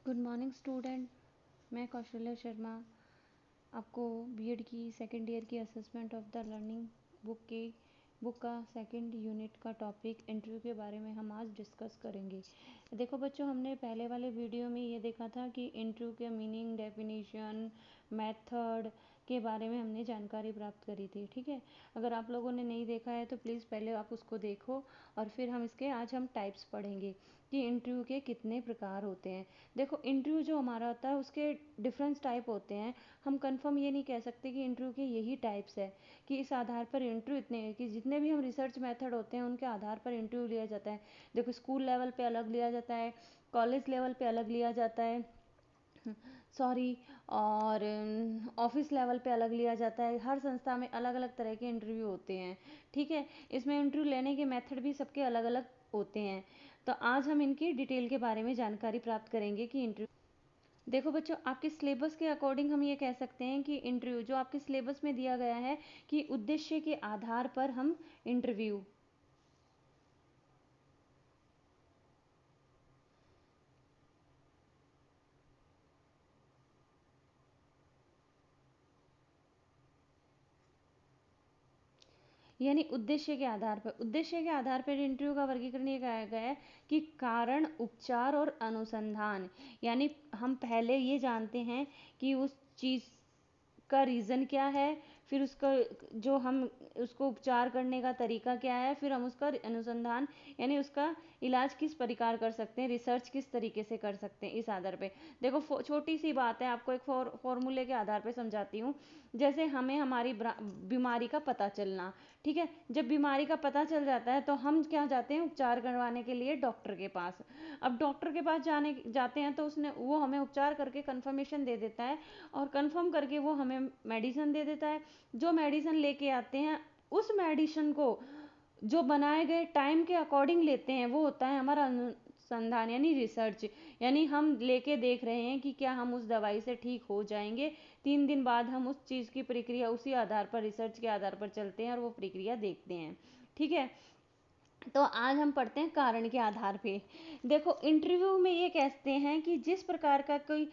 Good morning student, मैं कौशल्या शर्मा आपको BEd की सेकेंड ईयर की assessment of the learning book का सेकेंड यूनिट का टॉपिक इंटरव्यू के बारे में हम आज डिस्कस करेंगे। देखो बच्चों, हमने पहले वाले वीडियो में ये देखा था कि इंटरव्यू के मीनिंग, डेफिनेशन, मेथड के बारे में हमने जानकारी प्राप्त करी थी। ठीक है, अगर आप लोगों ने नहीं देखा है तो प्लीज़ पहले आप उसको देखो और फिर आज हम टाइप्स पढ़ेंगे कि इंटरव्यू के कितने प्रकार होते हैं। देखो, इंटरव्यू जो हमारा होता है उसके डिफरेंस टाइप होते हैं। हम कंफर्म ये नहीं कह सकते कि इंटरव्यू के यही टाइप्स है कि इस आधार पर इंटरव्यू इतने कि जितने भी हम रिसर्च मेथड होते हैं उनके आधार पर इंटरव्यू लिया जाता है। देखो, स्कूल लेवल पे अलग लिया जाता है, कॉलेज लेवल पे अलग लिया जाता है, सॉरी, और ऑफिस लेवल पे अलग लिया जाता है। हर संस्था में अलग अलग तरह के इंटरव्यू होते हैं। ठीक है, इसमें इंटरव्यू लेने के मेथड भी सबके अलग अलग होते हैं। तो आज हम इनकी डिटेल के बारे में जानकारी प्राप्त करेंगे कि इंटरव्यू। देखो बच्चों, आपके सिलेबस के अकॉर्डिंग हम ये कह सकते हैं कि इंटरव्यू जो आपके सिलेबस में दिया गया है कि उद्देश्य के आधार पर हम इंटरव्यू, यानी उद्देश्य के आधार पर इंटरव्यू का वर्गीकरण ये कहा गया है कि कारण, उपचार और अनुसंधान। यानी हम पहले ये जानते हैं कि उस चीज़ का रीज़न क्या है, फिर उसका जो हम उसको उपचार करने का तरीका क्या है, फिर हम उसका अनुसंधान यानी उसका इलाज किस प्रकार कर सकते हैं, रिसर्च किस तरीके से कर सकते हैं, इस आधार पे। देखो, छोटी सी बात है, आपको एक फॉर्मूले के आधार पे समझाती हूँ। जैसे हमें हमारी बीमारी का पता चलना, ठीक है, जब बीमारी का पता चल जाता है तो हम क्या जाते हैं उपचार करवाने के लिए डॉक्टर के पास। अब डॉक्टर के पास जाते हैं तो वो हमें उपचार करके कंफर्मेशन दे देता है और कंफर्म करके वो हमें मेडिसिन दे देता है। जो मेडिसिन लेके आते हैं उस मेडिसिन को जो बनाए गए टाइम के अकॉर्डिंग लेते हैं वो होता है हमारा अनुसंधान यानी रिसर्च। यानी हम लेके देख रहे हैं कि क्या हम उस दवाई से ठीक हो जाएंगे। 3 दिन बाद हम उस चीज़ की प्रक्रिया उसी आधार पर, रिसर्च के आधार पर चलते हैं और वो प्रक्रिया देखते हैं। ठीक है, तो आज हम पढ़ते हैं कारण के आधार पे। देखो, इंटरव्यू में ये कहते हैं कि जिस प्रकार का कोई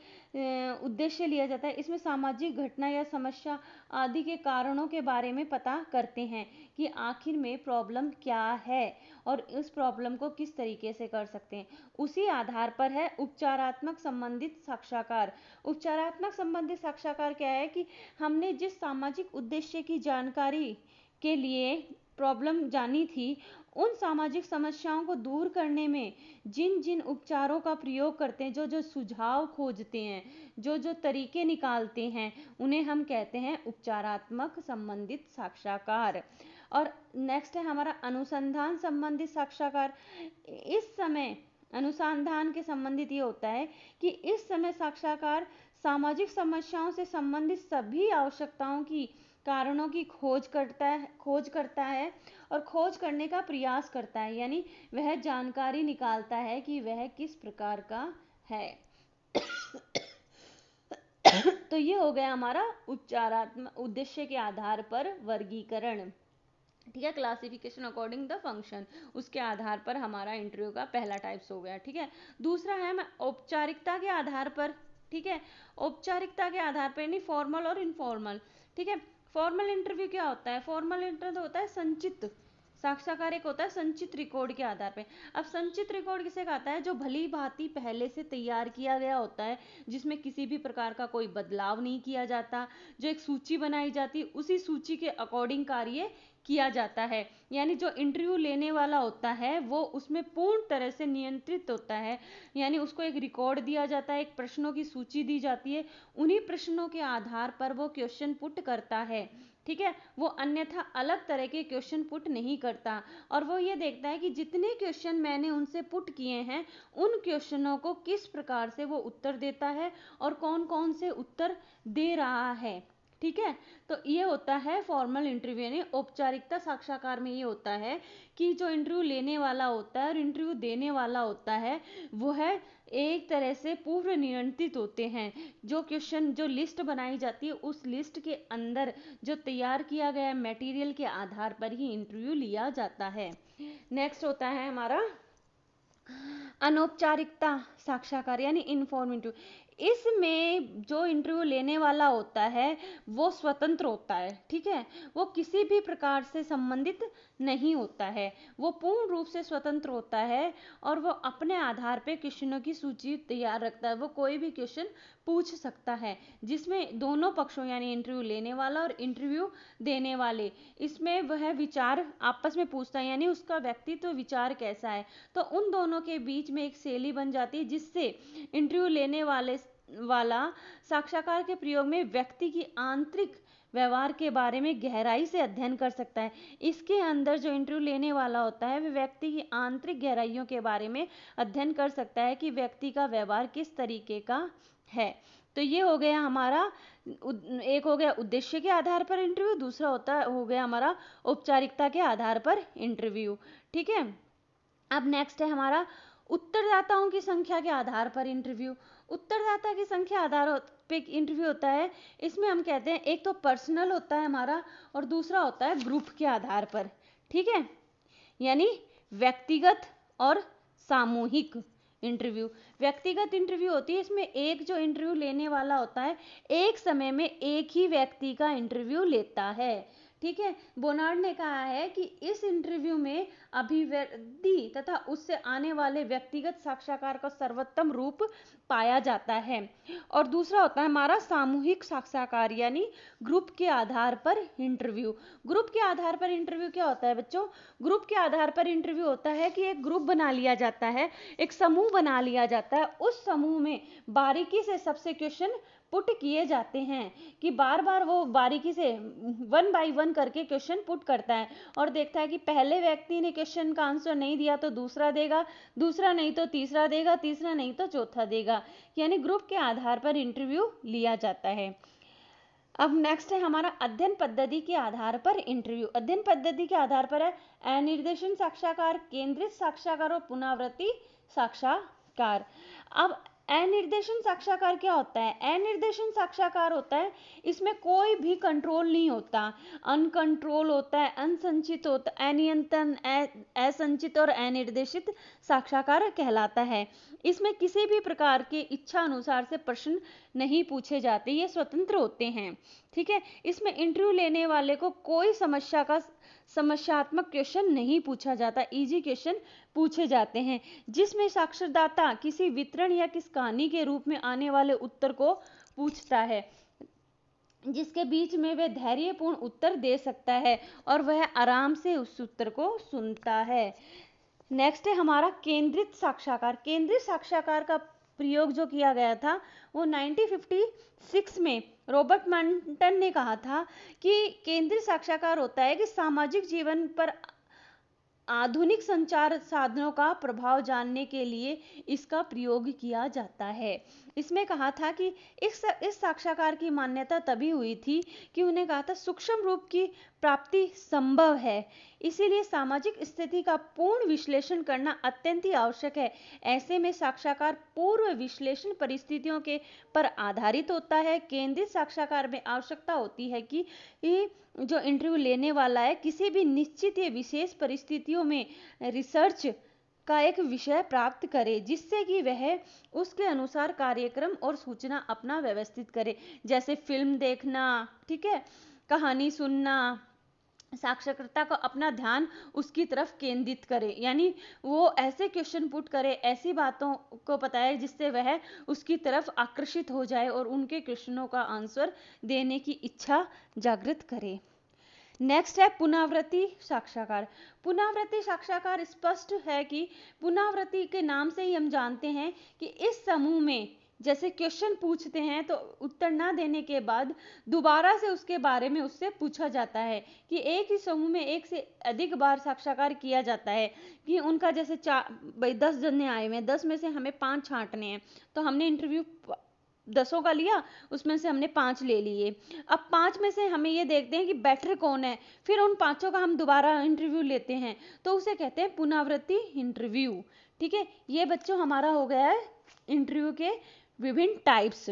उद्देश्य लिया जाता है, इसमें सामाजिक घटना या समस्या आदि के कारणों के बारे में पता करते हैं कि आखिर में प्रॉब्लम क्या है और उस प्रॉब्लम को किस तरीके से कर सकते हैं। उसी आधार पर है उपचारात्मक संबंधित साक्षात्कार। उपचारात्मक संबंधित साक्षात्कार क्या है कि हमने जिस सामाजिक उद्देश्य की जानकारी के लिए प्रॉब्लम जानी थी, उन सामाजिक समस्याओं को दूर करने में जिन जिन उपचारों का प्रयोग करते हैं, जो जो सुझाव खोजते हैं, जो जो तरीके निकालते हैं, उन्हें हम कहते हैं उपचारात्मक संबंधित साक्षात्कार। और नेक्स्ट है हमारा अनुसंधान संबंधित साक्षात्कार। इस समय अनुसंधान के संबंधित ये होता है कि इस समय साक्षात्कार सामाजिक समस्याओं से संबंधित सभी आवश्यकताओं की कारणों की खोज करता है और खोज करने का प्रयास करता है। यानी वह जानकारी निकालता है कि वह किस प्रकार का है। तो ये हो गया हमारा उपचारात्मक उद्देश्य के आधार पर वर्गीकरण। ठीक है, क्लासिफिकेशन अकॉर्डिंग द फंक्शन, उसके आधार पर हमारा इंटरव्यू का पहला टाइप्स हो गया। ठीक है, दूसरा है मैं औपचारिकता के आधार पर। ठीक है, औपचारिकता के आधार पर यानी फॉर्मल और इनफॉर्मल। ठीक है, फॉर्मल इंटरव्यू क्या होता है? फॉर्मल इंटरव्यू होता है संचित साक्षात्कार, एक होता है संचित रिकॉर्ड के आधार पे। अब संचित रिकॉर्ड किसे कहता है? जो भली भांति पहले से तैयार किया गया होता है, जिसमें किसी भी प्रकार का कोई बदलाव नहीं किया जाता, जो एक सूची बनाई जाती है उसी सूची के अकॉर्डिंग कार्य किया जाता है। यानी जो इंटरव्यू लेने वाला होता है वो उसमें पूर्ण तरह से नियंत्रित होता है। यानी उसको एक रिकॉर्ड दिया जाता है, एक प्रश्नों की सूची दी जाती है, उन्हीं प्रश्नों के आधार पर वो क्वेश्चन पुट करता है। ठीक है, वो अन्यथा अलग तरह के क्वेश्चन पुट नहीं करता और वो ये देखता है कि जितने क्वेश्चन मैंने उनसे पुट किए हैं उन क्वेश्चनों को किस प्रकार से वो उत्तर देता है और कौन कौन से उत्तर दे रहा है। ठीक है, तो ये होता है फॉर्मल इंटरव्यू यानी औपचारिकता साक्षात्कार में ये होता है कि जो इंटरव्यू लेने वाला होता है और इंटरव्यू देने वाला होता है वो है एक तरह से पूर्व नियंत्रित होते हैं। जो क्वेश्चन, जो लिस्ट बनाई जाती है उस लिस्ट के अंदर जो तैयार किया गया मटेरियल के आधार पर ही इंटरव्यू लिया जाता है। नेक्स्ट होता है हमारा अनौपचारिकता साक्षात्कार यानी इन्फॉर्मेटिव, इसमें जो इंटरव्यू लेने वाला होता है वो स्वतंत्र होता है, ठीक है, वो किसी भी प्रकार से संबंधित नहीं होता है, वो पूर्ण रूप से स्वतंत्र होता है और वो अपने आधार पे क्वेश्चनों की सूची तैयार रखता है, वो कोई भी क्वेश्चन पूछ सकता है, जिसमें दोनों पक्षों यानी इंटरव्यू लेने वाला और इंटरव्यू देने वाले, इसमें वह विचार आपस में पूछता है, यानी उसका व्यक्तित्व विचार कैसा है, तो उन दोनों के बीच में एक शैली बन जाती है जिससे इंटरव्यू लेने वाला साक्षात्कार के प्रयोग में व्यक्ति की आंतरिक व्यवहार के बारे में गहराई से अध्ययन कर सकता है। इसके अंदर जो इंटरव्यू लेने वाला होता है वह व्यक्ति की आंतरिक गहराइयों के बारे में अध्ययन कर सकता है कि व्यक्ति का व्यवहार किस तरीके का है। तो ये हो गया हमारा, एक हो गया उद्देश्य के आधार पर इंटरव्यू, दूसरा हो गया हमारा औपचारिकता के आधार पर इंटरव्यू, ठीक है। अब नेक्स्ट है हमारा उत्तरदाताओं की संख्या के आधार पर इंटरव्यू। उत्तरदाता की संख्या आधार पे इंटरव्यू होता है, इसमें हम कहते हैं एक तो पर्सनल होता है हमारा और दूसरा होता है ग्रुप के आधार पर, ठीक है, यानी व्यक्तिगत और सामूहिक इंटरव्यू। व्यक्तिगत इंटरव्यू होती है, इसमें एक जो इंटरव्यू लेने वाला होता है एक समय में एक ही व्यक्ति का इंटरव्यू लेता है, ठीक है। बोनार्ड ने कहा है कि इस इंटरव्यू में अभिव्यक्ति तथा उससे आने वाले व्यक्तिगत साक्षात्कार का सर्वोत्तम रूप पाया जाता है। और दूसरा होता है हमारा सामूहिक साक्षात्कार यानी ग्रुप के आधार पर इंटरव्यू। ग्रुप के आधार पर इंटरव्यू क्या होता है बच्चों? ग्रुप के आधार पर इंटरव्यू होता है कि एक ग्रुप बना लिया जाता है, एक समूह बना लिया जाता है, उस समूह में बारीकी से सबसे क्वेश्चन पुट किए जाते हैं कि बार बार वो बारीकी से 1 बाय 1 करके क्वेश्चन पुट करता है और देखता है कि पहले व्यक्ति ने क्वेश्चन का आंसर नहीं दिया तो दूसरा देगा, दूसरा नहीं तो तीसरा देगा, तीसरा नहीं तो चौथा देगा, यानी ग्रुप के आधार पर इंटरव्यू लिया जाता है। अब नेक्स्ट है हमारा अध्ययन पद्धति के आधार पर इंटरव्यू। अध्ययन पद्धति के आधार पर है अनिर्देशन साक्षात्कार, केंद्रित साक्षात्कार और पुनरावृत्ति साक्षात्कार। अब अनिर्देशन साक्षात्कार क्या होता है? अनिर्देशन साक्षात्कार होता है इसमें कोई भी कंट्रोल नहीं होता, अनकंट्रोल होता है, अनसंचित होता, अनियंत्रण, असंचित और अनिर्देशित साक्षात्कार कहलाता है। इसमें किसी भी प्रकार के इच्छा अनुसार से प्रश्न नहीं पूछे जाते, ये स्वतंत्र होते हैं, ठीक है। इसमें इंटरव्यू लेने वाले को कोई समस्यात्मक क्वेश्चन नहीं पूछा जाता, इजी क्वेश्चन पूछे जाते हैं जिसमें साक्षरदाता किसी वितरण या किस कहानी के रूप में आने वाले उत्तर को पूछता है, जिसके बीच में वह धैर्यपूर्ण उत्तर दे सकता है और वह आराम से उस उत्तर को सुनता है। नेक्स्ट है हमारा केंद्रित साक्षात्कार। केंद्रित साक्षात्कार का प्रयोग जो किया गया था वो 1956 में रॉबर्ट मंटन ने कहा था कि केंद्रित साक्षात्कार होता है कि सामाजिक जीवन पर आधुनिक संचार साधनों का प्रभाव जानने के लिए इसका प्रयोग किया जाता है। इसमें कहा था कि इस साक्षात्कार की मान्यता तभी हुई थी कि उन्हें कहा था सूक्ष्म रूप की प्राप्ति संभव है, इसीलिए सामाजिक स्थिति का पूर्ण विश्लेषण करना अत्यंत ही आवश्यक है। ऐसे में साक्षात्कार पूर्व विश्लेषण परिस्थितियों के पर आधारित होता है। केंद्रित साक्षात्कार में आवश्यकता होती है कि जो इंटरव्यू लेने वाला है किसी भी निश्चित या विशेष परिस्थितियों में रिसर्च का एक विषय प्राप्त करे जिससे कि वह उसके अनुसार कार्यक्रम और सूचना अपना व्यवस्थित करे, जैसे फिल्म देखना, ठीक है, कहानी सुनना, साक्षरता को अपना ध्यान उसकी तरफ केंद्रित करे, यानी वो ऐसे क्वेश्चन पुट करे, ऐसी बातों को बताए जिससे वह उसकी तरफ आकर्षित हो जाए और उनके क्वेश्चनों का आंसर देने की इच्छा जागृत करे। नेक्स्ट है पुनरावृत्ति साक्षात्कार। पुनरावृत्ति साक्षात्कार स्पष्ट है कि पुनरावृत्ति के नाम से ही हम जानते हैं कि इस समूह में जैसे क्वेश्चन पूछते हैं तो उत्तर ना देने के बाद दोबारा से उसके बारे में उससे पूछा जाता है कि एक ही समूह में एक से अधिक बार साक्षात्कार किया जाता है कि उनका जैसे 10 जने आए हुए हैं, 10 में से हमें 5 छांटने हैं, तो हमने इंटरव्यू 10 का लिया, उसमें से हमने 5 ले लिए। अब 5 में से हमें ये देखते हैं कि बेटर कौन है, फिर उन 5 का हम दोबारा इंटरव्यू लेते हैं, तो उसे कहते हैं पुनरावृत्ति इंटरव्यू, ठीक है। ये बच्चों हमारा हो गया है इंटरव्यू के विभिन्न टाइप्स।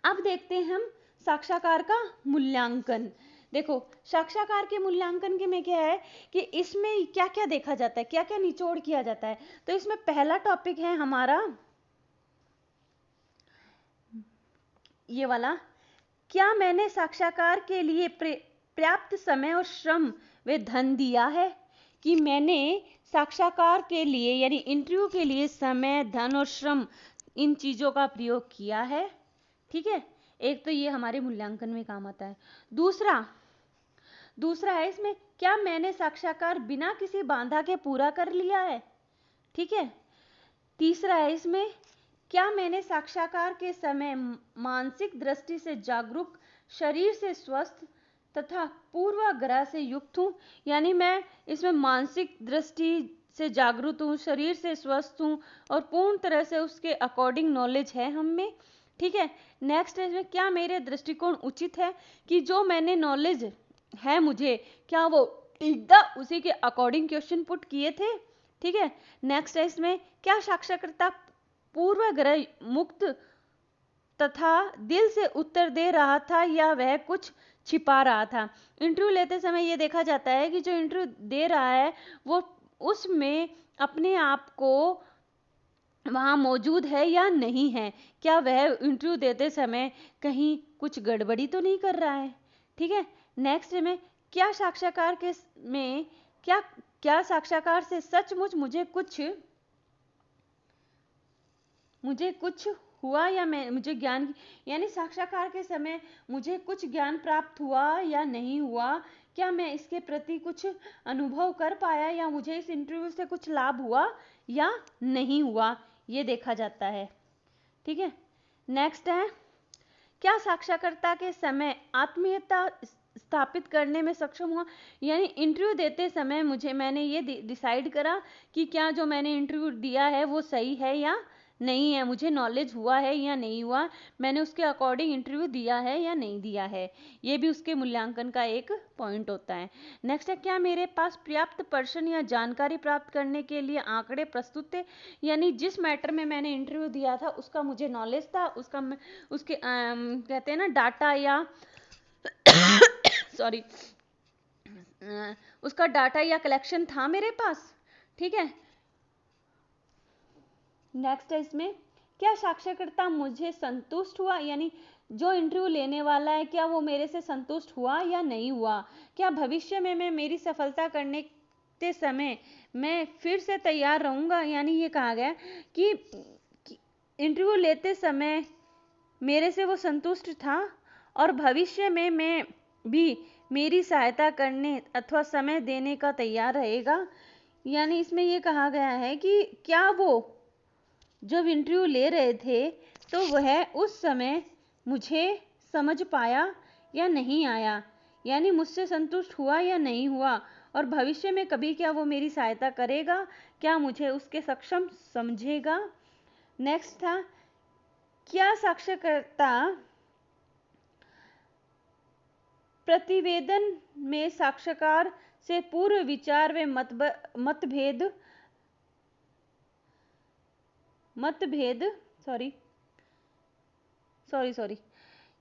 अब देखते हैं हम साक्षात्कार का मूल्यांकन। देखो साक्षात्कार के मूल्यांकन के में क्या है कि इसमें क्या क्या देखा जाता है, क्या क्या निचोड़ किया जाता है। तो इसमें पहला टॉपिक है हमारा ये वाला, क्या मैंने साक्षात्कार के लिए पर्याप्त समय और श्रम व धन दिया है, कि मैंने साक्षात्कार के लिए यानी इंटरव्यू के लिए समय, धन और श्रम इन चीजों का प्रयोग किया है। ठीक है, एक तो ये हमारे मूल्यांकन में काम आता है। दूसरा है इसमें, क्या मैंने साक्षात्कार बिना किसी बाधा के पूरा कर लिया है। ठीक है, तीसरा है इसमें, क्या मैंने साक्षात्कार के समय मानसिक दृष्टि से जागरूक, शरीर से स्वस्थ तथा पूर्वाग्रह से युक्त हूं, यानी मैं इसमें मानसिक दृष्टि से जागरूक हूं, शरीर से स्वस्थ हूं और पूर्ण तरह से उसके अकॉर्डिंग नॉलेज है हम में। ठीक है, नेक्स्ट है इसमें, क्या मेरे दृष्टिकोण उचित है, कि जो मैंने नॉलेज है मुझे, क्या वो एकदम उसी के अकॉर्डिंग क्वेश्चन पुट किए थे। ठीक है, नेक्स्ट है इसमें, क्या साक्षात्कारकर्ता पूर्वाग्रह मुक्त तथा दिल से उत्तर दे रहा था या वह कुछ छिपा रहा था। इंटरव्यू लेते समय यह देखा जाता है कि जो इंटरव्यू दे रहा है वो उसमें अपने आप को वहां मौजूद है या नहीं है, क्या वह इंटरव्यू देते समय कहीं कुछ गड़बड़ी तो नहीं कर रहा है। ठीक है, नेक्स्ट में, क्या साक्षात्कार के में क्या साक्षात्कार से सचमुच मुझे कुछ हुआ या मुझे ज्ञान, यानी साक्षात्कार के समय मुझे कुछ ज्ञान प्राप्त हुआ या नहीं हुआ, क्या मैं इसके प्रति कुछ अनुभव कर पाया या मुझे इस इंटरव्यू से कुछ लाभ हुआ या नहीं हुआ, ये देखा जाता है। ठीक है, नेक्स्ट है, क्या साक्षात्कारकर्ता के समय आत्मीयता स्थापित करने में सक्षम हुआ, यानी इंटरव्यू देते समय मैंने ये डिसाइड करा कि क्या जो मैंने इंटरव्यू दिया है वो सही है या नहीं है, मुझे नॉलेज हुआ है या नहीं हुआ, मैंने उसके अकॉर्डिंग इंटरव्यू दिया है या नहीं दिया है, ये भी उसके मूल्यांकन का एक पॉइंट होता है। नेक्स्ट है, क्या मेरे पास पर्याप्त प्रश्न या जानकारी प्राप्त करने के लिए आंकड़े प्रस्तुत थे, यानी जिस मैटर में मैंने इंटरव्यू दिया था उसका मुझे नॉलेज था, उसके कहते हैं ना डाटा या सॉरी उसका डाटा या कलेक्शन था मेरे पास। ठीक है, नेक्स्ट है इसमें, क्या साक्षात्कारकर्ता मुझे संतुष्ट हुआ, यानी जो इंटरव्यू लेने वाला है क्या वो मेरे से संतुष्ट हुआ या नहीं हुआ, क्या भविष्य में मैं मेरी सफलता करने के समय मैं फिर से तैयार रहूंगा, यानी ये कहा गया कि इंटरव्यू लेते समय मेरे से वो संतुष्ट था और भविष्य में मैं भी मेरी सहायता करने अथवा समय देने का तैयार रहेगा। यानी इसमें ये कहा गया है कि क्या वो जब इंटरव्यू ले रहे थे तो वह उस समय मुझे समझ पाया या नहीं आया, यानी मुझसे संतुष्ट हुआ या नहीं हुआ, और भविष्य में कभी क्या वो मेरी सहायता करेगा, क्या मुझे उसके सक्षम समझेगा। नेक्स्ट था, क्या साक्षात्कारकर्ता प्रतिवेदन में साक्षात्कार से पूर्व विचार व मतभेद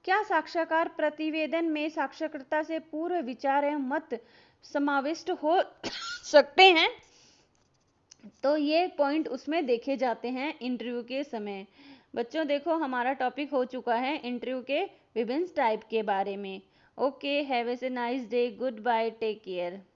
क्या साक्षात्कार प्रतिवेदन में साक्षात्कारकर्ता से पूर्व विचार एवं मत समाविष्ट हो सकते हैं, तो ये पॉइंट उसमें देखे जाते हैं इंटरव्यू के समय। बच्चों देखो हमारा टॉपिक हो चुका है इंटरव्यू के विभिन्न टाइप के बारे में। Okay, have a nice day, goodbye, take care.